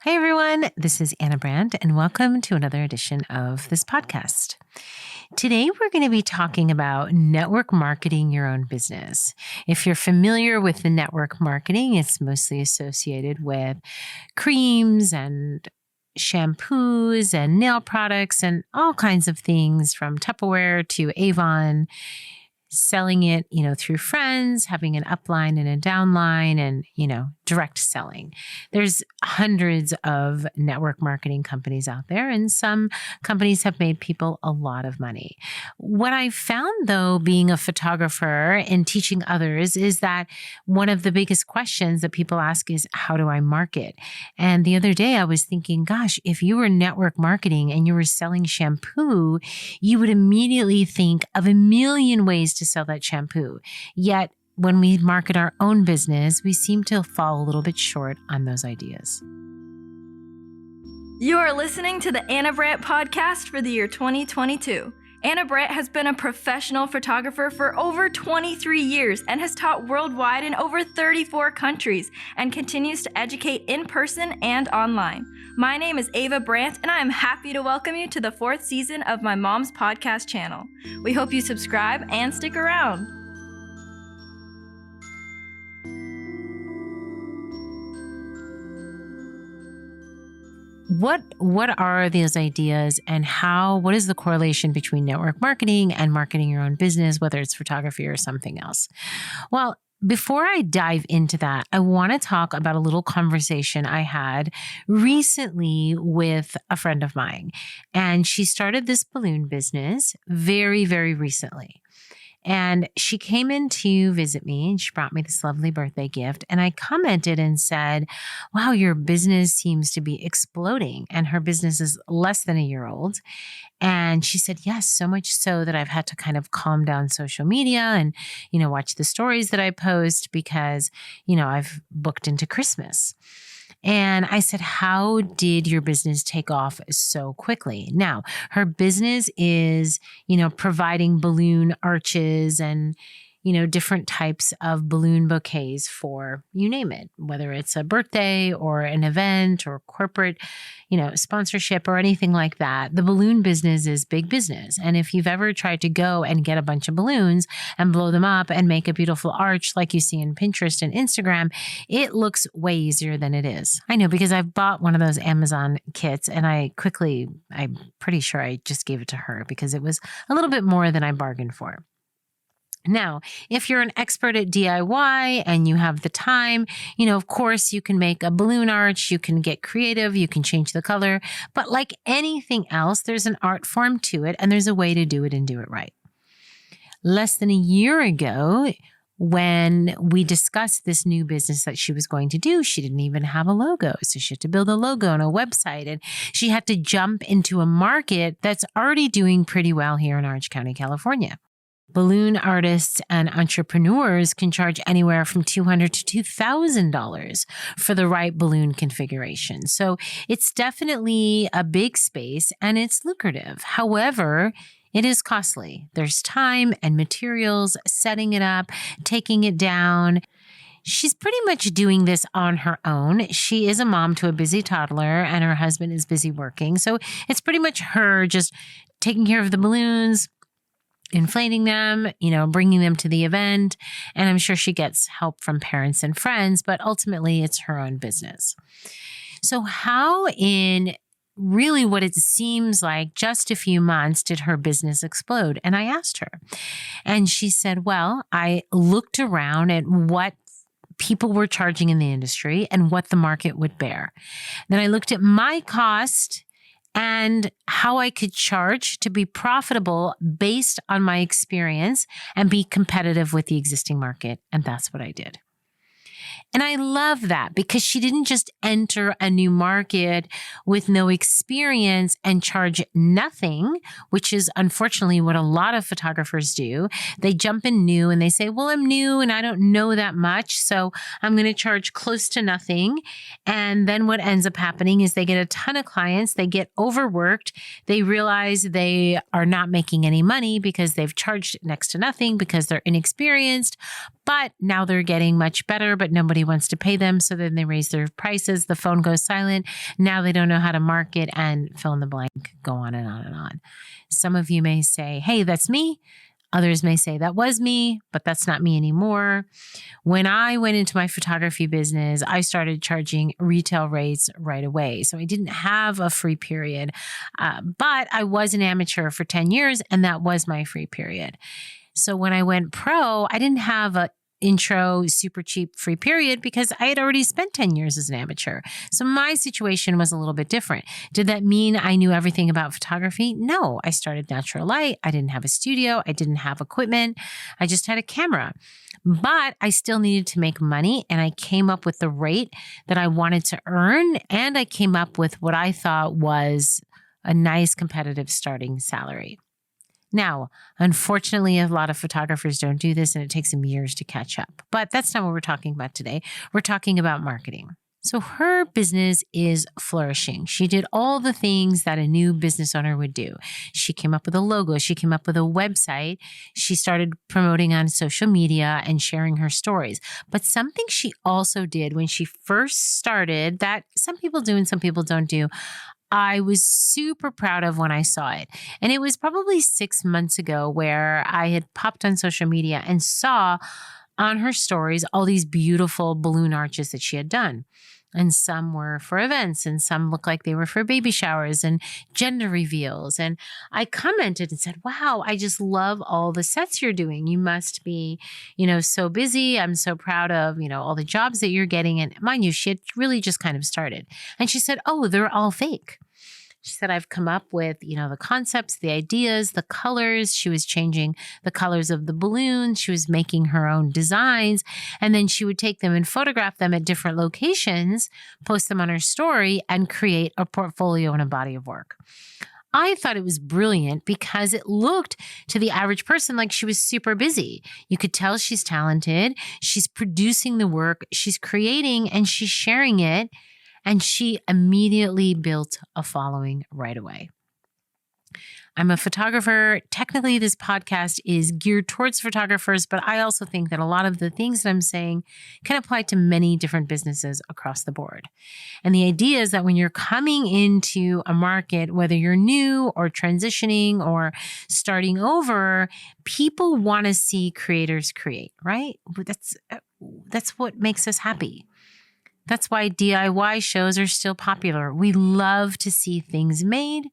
Hi, everyone. This is Ana Brandt, and welcome to another edition of this podcast. Today, we're going to be talking about network marketing your own business. If you're familiar with the network marketing, it's mostly associated with creams and shampoos and nail products and all kinds of things from Tupperware to Avon, selling it, through friends, having an upline and a downline and, direct selling. There's hundreds of network marketing companies out there, and some companies have made people a lot of money. What I found, though, being a photographer and teaching others is that one of the biggest questions that people ask is, how do I market? And the other day I was thinking, gosh, if you were network marketing and you were selling shampoo, you would immediately think of a million ways to sell that shampoo. Yet when we market our own business, we seem to fall a little bit short on those ideas. You are listening to the Ana Brandt podcast for the year 2022. Ana Brandt has been a professional photographer for over 23 years and has taught worldwide in over 34 countries and continues to educate in person and online. My name is Ava Brandt, and I am happy to welcome you to the 4th season of my mom's podcast channel. We hope you subscribe and stick around. What are those ideas, and what is the correlation between network marketing and marketing your own business, whether it's photography or something else? Well, before I dive into that, I want to talk about a little conversation I had recently with a friend of mine. And she started this balloon business very, very recently. And she came in to visit me, and she brought me this lovely birthday gift. And I commented and said, wow, your business seems to be exploding. And her business is less than a year old. And she said, yes, so much so that I've had to kind of calm down social media and, watch the stories that I post because, I've booked into Christmas. And I said, how did your business take off so quickly? Now, her business is, providing balloon arches and, different types of balloon bouquets for, you name it, whether it's a birthday or an event or corporate, sponsorship or anything like that. The balloon business is big business. And if you've ever tried to go and get a bunch of balloons and blow them up and make a beautiful arch like you see in Pinterest and Instagram, it looks way easier than it is. I know, because I've bought one of those Amazon kits, and I'm pretty sure I just gave it to her because it was a little bit more than I bargained for. Now, if you're an expert at DIY and you have the time, of course, you can make a balloon arch, you can get creative, you can change the color. But like anything else, there's an art form to it, and there's a way to do it and do it right. Less than a year ago, when we discussed this new business that she was going to do, she didn't even have a logo. So she had to build a logo and a website, and she had to jump into a market that's already doing pretty well here in Orange County, California. Balloon artists and entrepreneurs can charge anywhere from $200 to $2,000 for the right balloon configuration. So it's definitely a big space and it's lucrative. However, it is costly. There's time and materials, setting it up, taking it down. She's pretty much doing this on her own. She is a mom to a busy toddler, and her husband is busy working. So it's pretty much her just taking care of the balloons, inflating them, bringing them to the event. And I'm sure she gets help from parents and friends, but ultimately it's her own business. So how in really what it seems like just a few months did her business explode? And I asked her, and she said, well, I looked around at what people were charging in the industry and what the market would bear. Then I looked at my cost and how I could charge to be profitable based on my experience and be competitive with the existing market. And that's what I did. And I love that because she didn't just enter a new market with no experience and charge nothing, which is unfortunately what a lot of photographers do. They jump in new and they say, well, I'm new and I don't know that much, so I'm going to charge close to nothing. And then what ends up happening is they get a ton of clients, they get overworked, they realize they are not making any money because they've charged next to nothing because they're inexperienced, but now they're getting much better, but nobody wants to pay them. So then they raise their prices. The phone goes silent. Now they don't know how to market, and fill in the blank, go on and on and on. Some of you may say, hey, that's me. Others may say that was me, but that's not me anymore. When I went into my photography business, I started charging retail rates right away. So I didn't have a free period, but I was an amateur for 10 years, and that was my free period. So when I went pro, I didn't have a intro super cheap free period because I had already spent 10 years as an amateur. So my situation was a little bit different. Did that mean I knew everything about photography? No, I started natural light. I didn't have a studio. I didn't have equipment. I just had a camera, but I still needed to make money, and I came up with the rate that I wanted to earn. And I came up with what I thought was a nice competitive starting salary. Now, unfortunately, a lot of photographers don't do this, and it takes them years to catch up. But that's not what we're talking about today. We're talking about marketing. So her business is flourishing. She did all the things that a new business owner would do. She came up with a logo. She came up with a website. She started promoting on social media and sharing her stories. But something she also did when she first started that some people do and some people don't do, I was super proud of when I saw it. And it was probably 6 months ago where I had popped on social media and saw on her stories all these beautiful balloon arches that she had done. And some were for events, and some looked like they were for baby showers and gender reveals. And I commented and said, wow, I just love all the sets you're doing. You must be, so busy. I'm so proud of, all the jobs that you're getting. And mind you, she had really just kind of started. And she said, oh, they're all fake. She said, I've come up with, the concepts, the ideas, the colors. She was changing the colors of the balloons. She was making her own designs. And then she would take them and photograph them at different locations, post them on her story, and create a portfolio and a body of work. I thought it was brilliant because it looked to the average person like she was super busy. You could tell she's talented. She's producing the work. She's creating and she's sharing it. And she immediately built a following right away. I'm a photographer. Technically, this podcast is geared towards photographers, but I also think that a lot of the things that I'm saying can apply to many different businesses across the board. And the idea is that when you're coming into a market, whether you're new or transitioning or starting over, people want to see creators create, right? That's what makes us happy. That's why DIY shows are still popular. We love to see things made,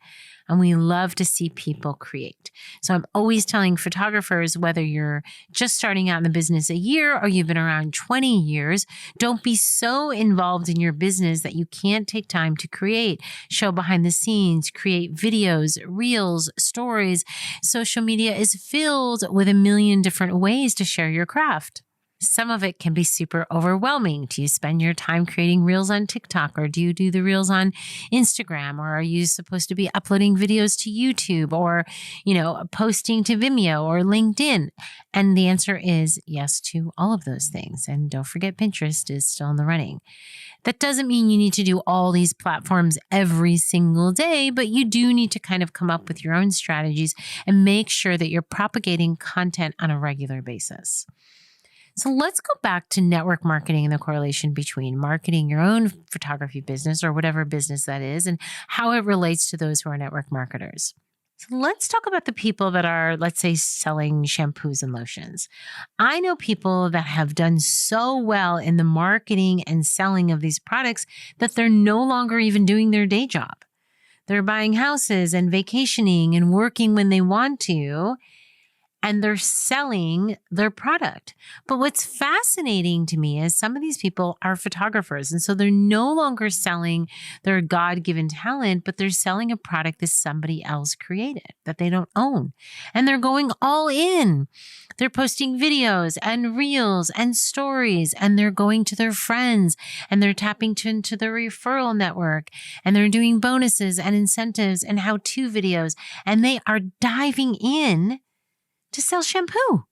and we love to see people create. So I'm always telling photographers, whether you're just starting out in the business a year or you've been around 20 years, don't be so involved in your business that you can't take time to create, show behind the scenes, create videos, reels, stories. Social media is filled with a million different ways to share your craft. Some of it can be super overwhelming. Do you spend your time creating reels on TikTok, or do you do the reels on Instagram, or are you supposed to be uploading videos to YouTube, or, posting to Vimeo or LinkedIn? And the answer is yes to all of those things. And don't forget, Pinterest is still in the running. That doesn't mean you need to do all these platforms every single day, but you do need to kind of come up with your own strategies and make sure that you're propagating content on a regular basis. So let's go back to network marketing and the correlation between marketing your own photography business or whatever business that is and how it relates to those who are network marketers. So let's talk about the people that are, let's say, selling shampoos and lotions. I know people that have done so well in the marketing and selling of these products that they're no longer even doing their day job. They're buying houses and vacationing and working when they want to, and they're selling their product. But what's fascinating to me is some of these people are photographers. And so they're no longer selling their God-given talent, but they're selling a product that somebody else created that they don't own. And they're going all in. They're posting videos and reels and stories, and they're going to their friends, and they're tapping into their referral network, and they're doing bonuses and incentives and how-to videos, and they are diving in to sell shampoo.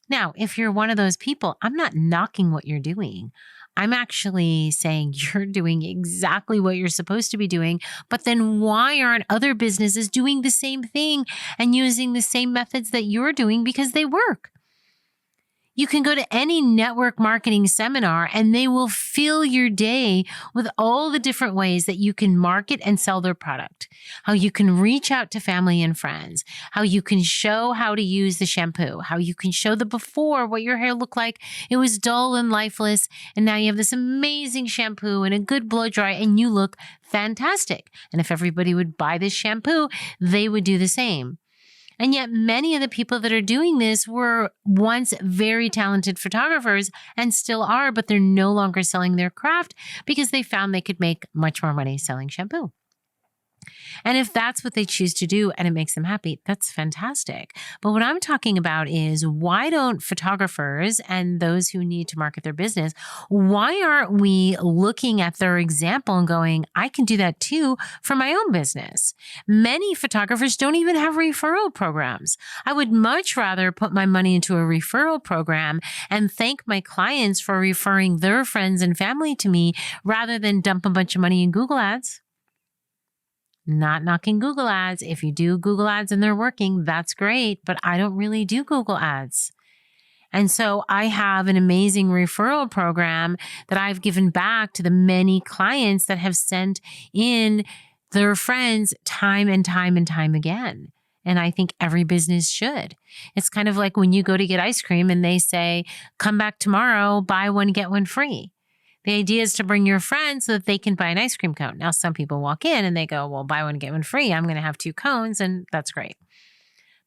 Now, if you're one of those people, I'm not knocking what you're doing. I'm actually saying you're doing exactly what you're supposed to be doing, but then why aren't other businesses doing the same thing and using the same methods that you're doing because they work? You can go to any network marketing seminar and they will fill your day with all the different ways that you can market and sell their product, how you can reach out to family and friends, how you can show how to use the shampoo, how you can show the before, what your hair looked like. It was dull and lifeless. And now you have this amazing shampoo and a good blow dry and you look fantastic. And if everybody would buy this shampoo, they would do the same. And yet many of the people that are doing this were once very talented photographers and still are, but they're no longer selling their craft because they found they could make much more money selling shampoo. And if that's what they choose to do and it makes them happy, that's fantastic. But what I'm talking about is why don't photographers and those who need to market their business, why aren't we looking at their example and going, I can do that too for my own business? Many photographers don't even have referral programs. I would much rather put my money into a referral program and thank my clients for referring their friends and family to me rather than dump a bunch of money in Google ads. Not knocking Google ads. If you do Google ads and they're working, that's great, but I don't really do Google ads. And so I have an amazing referral program that I've given back to the many clients that have sent in their friends time and time and time again. And I think every business should. It's kind of like when you go to get ice cream and they say, come back tomorrow, buy one, get one free. The idea is to bring your friends so that they can buy an ice cream cone. Now, some people walk in and they go, well, buy one, get one free. I'm going to have 2 cones, and that's great.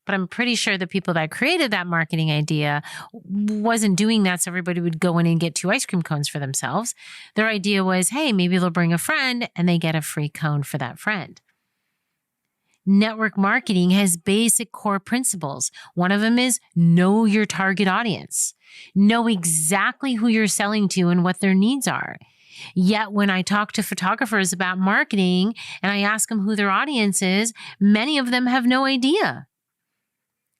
But I'm pretty sure the people that created that marketing idea wasn't doing that so everybody would go in and get 2 ice cream cones for themselves. Their idea was, hey, maybe they'll bring a friend and they get a free cone for that friend. Network marketing has basic core principles. One of them is know your target audience. Know exactly who you're selling to and what their needs are. Yet when I talk to photographers about marketing and I ask them who their audience is, many of them have no idea.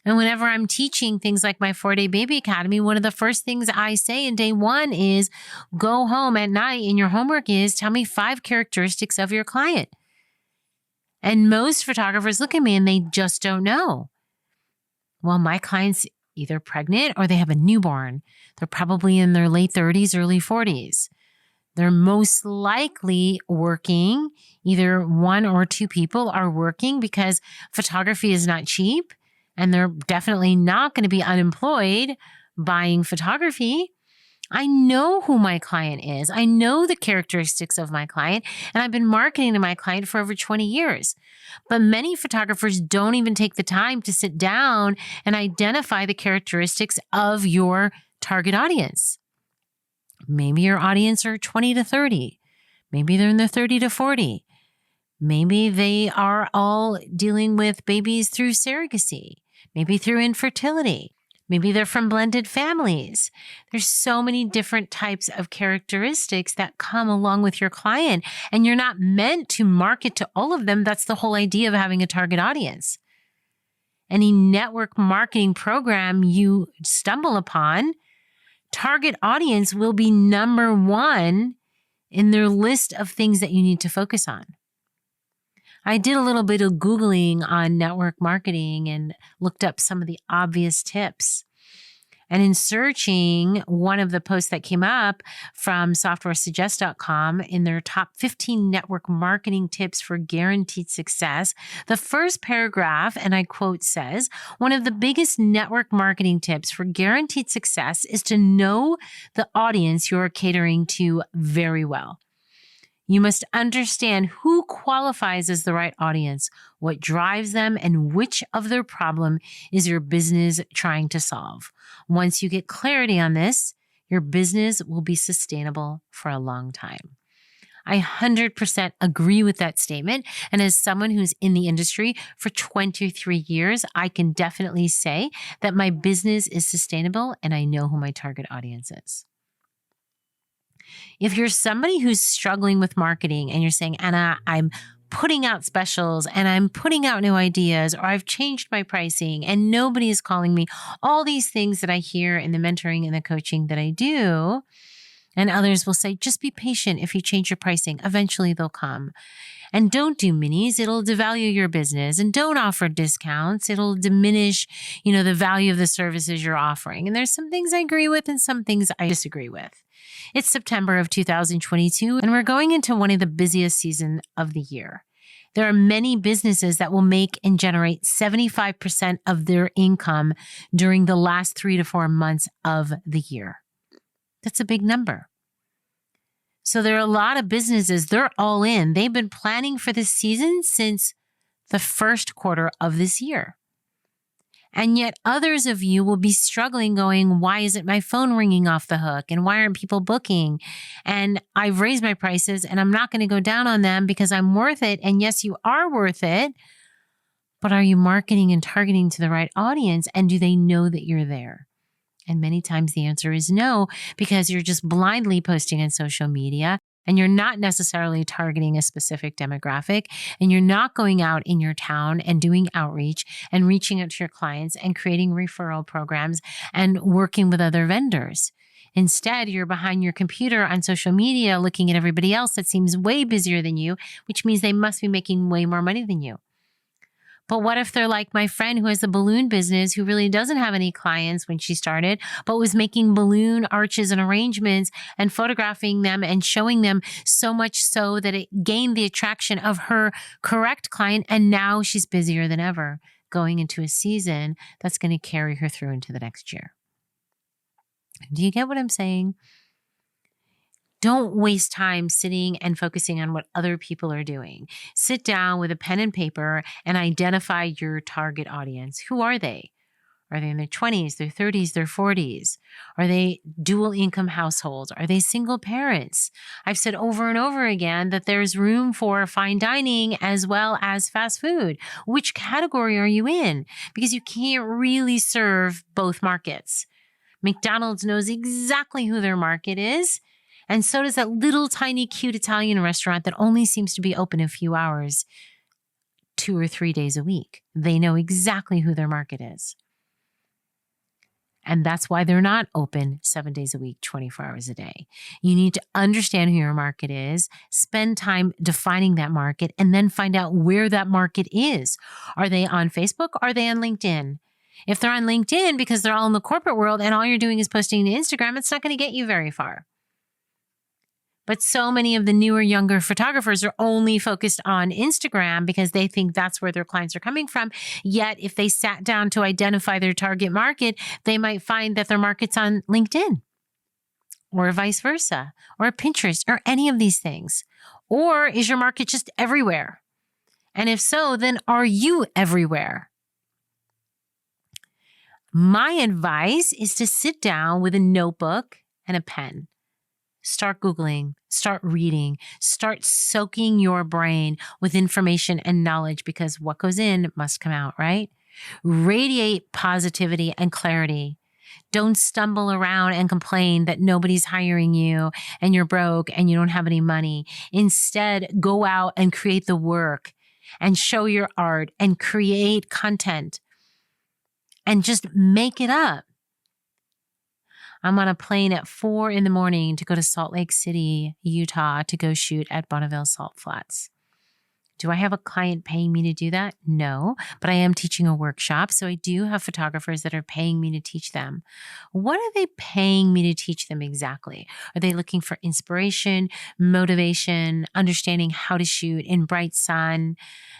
And whenever I'm teaching things like my 4-Day Baby Academy, one of the first things I say in day 1 is go home at night and your homework is tell me 5 characteristics of your client. And most photographers look at me and they just don't know. Well, my client's either pregnant or they have a newborn. They're probably in their late 30s, early 40s. They're most likely working. Either 1 or 2 people are working because photography is not cheap. And they're definitely not going to be unemployed buying photography. I know who my client is. I know the characteristics of my client, and I've been marketing to my client for over 20 years. But many photographers don't even take the time to sit down and identify the characteristics of your target audience. Maybe your audience are 20 to 30. Maybe they're in the 30 to 40. Maybe they are all dealing with babies through surrogacy, maybe through infertility. Maybe they're from blended families. There's so many different types of characteristics that come along with your client, and you're not meant to market to all of them. That's the whole idea of having a target audience. Any network marketing program you stumble upon, target audience will be number 1 in their list of things that you need to focus on. I did a little bit of Googling on network marketing and looked up some of the obvious tips. And in searching, one of the posts that came up from softwaresuggest.com in their top 15 network marketing tips for guaranteed success, the first paragraph, and I quote, says, one of the biggest network marketing tips for guaranteed success is to know the audience you're catering to very well. You must understand who qualifies as the right audience, what drives them, and which of their problem is your business trying to solve. Once you get clarity on this, your business will be sustainable for a long time. I 100% agree with that statement. And as someone who's in the industry for 23 years, I can definitely say that my business is sustainable and I know who my target audience is. If you're somebody who's struggling with marketing and you're saying, Anna, I'm putting out specials and I'm putting out new ideas, or I've changed my pricing and nobody is calling me, all these things that I hear in the mentoring and the coaching that I do, And others will say, just be patient. If you change your pricing, eventually they'll come. And don't do minis. It'll devalue your business. And don't offer discounts. It'll diminish, the value of the services you're offering. And there's some things I agree with and some things I disagree with. It's September of 2022, and we're going into one of the busiest seasons of the year. There are many businesses that will make and generate 75% of their income during the last 3 to 4 months of the year. That's a big number. So there are a lot of businesses, they're all in. They've been planning for this season since the first quarter of this year. And yet others of you will be struggling going, why isn't my phone ringing off the hook? And why aren't people booking? And I've raised my prices and I'm not going to go down on them because I'm worth it. And yes, you are worth it. But are you marketing and targeting to the right audience? And do they know that you're there? And many times the answer is no, because you're just blindly posting on social media and you're not necessarily targeting a specific demographic, and you're not going out in your town and doing outreach and reaching out to your clients and creating referral programs and working with other vendors. Instead, you're behind your computer on social media looking at everybody else that seems way busier than you, which means they must be making way more money than you. But what if they're like my friend who has a balloon business who really doesn't have any clients when she started, but was making balloon arches and arrangements and photographing them and showing them so much so that it gained the attraction of her correct client. And now she's busier than ever going into a season that's going to carry her through into the next year. Do you get what I'm saying? Don't waste time sitting and focusing on what other people are doing. Sit down with a pen and paper and identify your target audience. Who are they? Are they in their 20s, their 30s, their 40s? Are they dual income households? Are they single parents? I've said over and over again that there's room for fine dining as well as fast food. Which category are you in? Because you can't really serve both markets. McDonald's knows exactly who their market is. And so does that little tiny cute Italian restaurant that only seems to be open a few hours, 2 or 3 days a week. They know exactly who their market is. And that's why they're not open 7 days a week, 24 hours a day. You need to understand who your market is, spend time defining that market, and then find out where that market is. Are they on Facebook? Are they on LinkedIn? If they're on LinkedIn because they're all in the corporate world and all you're doing is posting to Instagram, it's not going to get you very far. But so many of the newer, younger photographers are only focused on Instagram because they think that's where their clients are coming from. Yet, if they sat down to identify their target market, they might find that their market's on LinkedIn or vice versa, or Pinterest, or any of these things. Or is your market just everywhere? And if so, then are you everywhere? My advice is to sit down with a notebook and a pen. Start Googling, start reading, start soaking your brain with information and knowledge, because what goes in must come out, right? Radiate positivity and clarity. Don't stumble around and complain that nobody's hiring you and you're broke and you don't have any money. Instead, go out and create the work and show your art and create content and just make it up. I'm on a plane at 4 a.m. to go to Salt Lake City, Utah, to go shoot at Bonneville Salt Flats. Do I have a client paying me to do that? No, but I am teaching a workshop. So I do have photographers that are paying me to teach them. What are they paying me to teach them exactly? Are they looking for inspiration, motivation, understanding how to shoot in bright sun,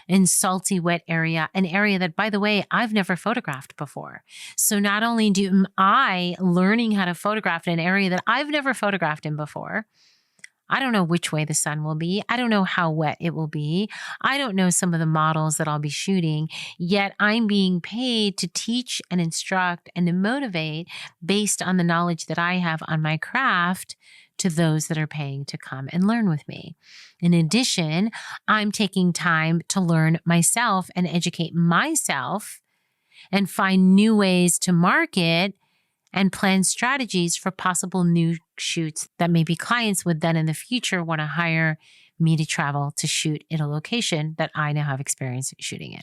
in salty, wet area, an area that, by the way, I've never photographed before. So not only am I learning how to photograph in an area that I've never photographed in before, I don't know which way the sun will be. I don't know how wet it will be. I don't know some of the models that I'll be shooting, yet I'm being paid to teach and instruct and to motivate based on the knowledge that I have on my craft to those that are paying to come and learn with me. In addition, I'm taking time to learn myself and educate myself and find new ways to market and plan strategies for possible new shoots that maybe clients would then in the future want to hire me to travel to shoot in a location that I now have experience shooting in.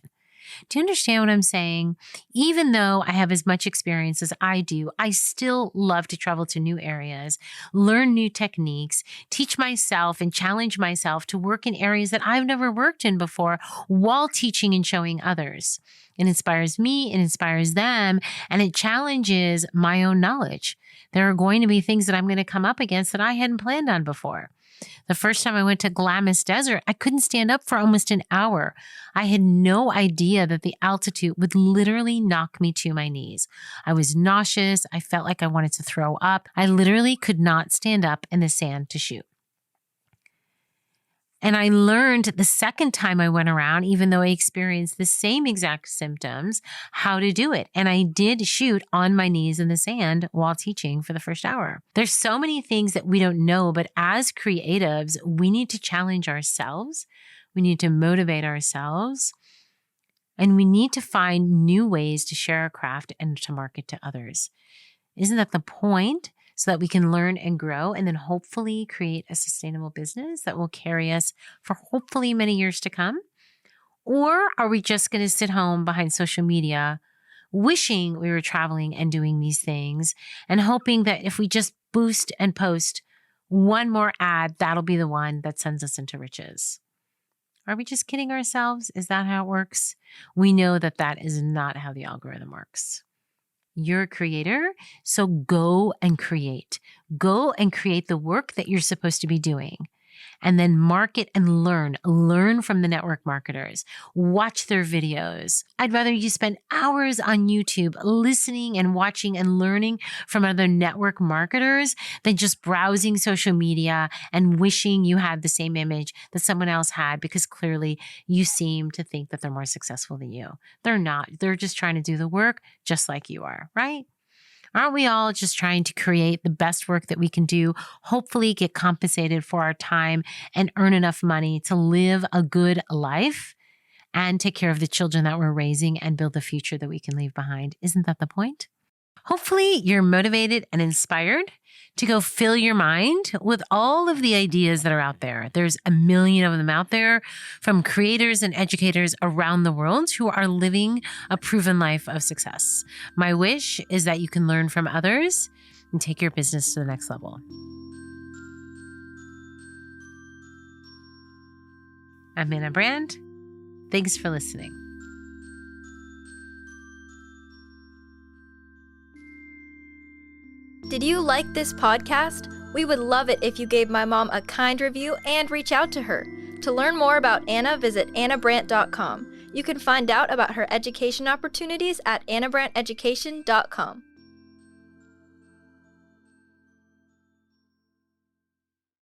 Do you understand what I'm saying? Even though I have as much experience as I do, I still love to travel to new areas, learn new techniques, teach myself and challenge myself to work in areas that I've never worked in before while teaching and showing others. It inspires me, it inspires them, and it challenges my own knowledge. There are going to be things that I'm going to come up against that I hadn't planned on before. The first time I went to Glamis Desert, I couldn't stand up for almost an hour. I had no idea that the altitude would literally knock me to my knees. I was nauseous. I felt like I wanted to throw up. I literally could not stand up in the sand to shoot. And I learned the second time I went around, even though I experienced the same exact symptoms, how to do it. And I did shoot on my knees in the sand while teaching for the first hour. There's so many things that we don't know, but as creatives, we need to challenge ourselves. We need to motivate ourselves. And we need to find new ways to share our craft and to market to others. Isn't that the point? So that we can learn and grow and then hopefully create a sustainable business that will carry us for hopefully many years to come? Or are we just going to sit home behind social media wishing we were traveling and doing these things and hoping that if we just boost and post one more ad, that'll be the one that sends us into riches? Are we just kidding ourselves? Is that how it works? We know that that is not how the algorithm works. You're a creator, so go and create. Go and create the work that you're supposed to be doing. And then market and learn. Learn from the network marketers. Watch their videos. I'd rather you spend hours on YouTube listening and watching and learning from other network marketers than just browsing social media and wishing you had the same image that someone else had because clearly you seem to think that they're more successful than you. They're not. They're just trying to do the work just like you are, right? Aren't we all just trying to create the best work that we can do, hopefully get compensated for our time and earn enough money to live a good life and take care of the children that we're raising and build the future that we can leave behind? Isn't that the point? Hopefully you're motivated and inspired to go fill your mind with all of the ideas that are out there. There's a million of them out there from creators and educators around the world who are living a proven life of success. My wish is that you can learn from others and take your business to the next level. I'm Ana Brandt. Thanks for listening. Did you like this podcast? We would love it if you gave my mom a kind review and reach out to her. To learn more about Ana, visit anabrandt.com. You can find out about her education opportunities at anabranteducation.com.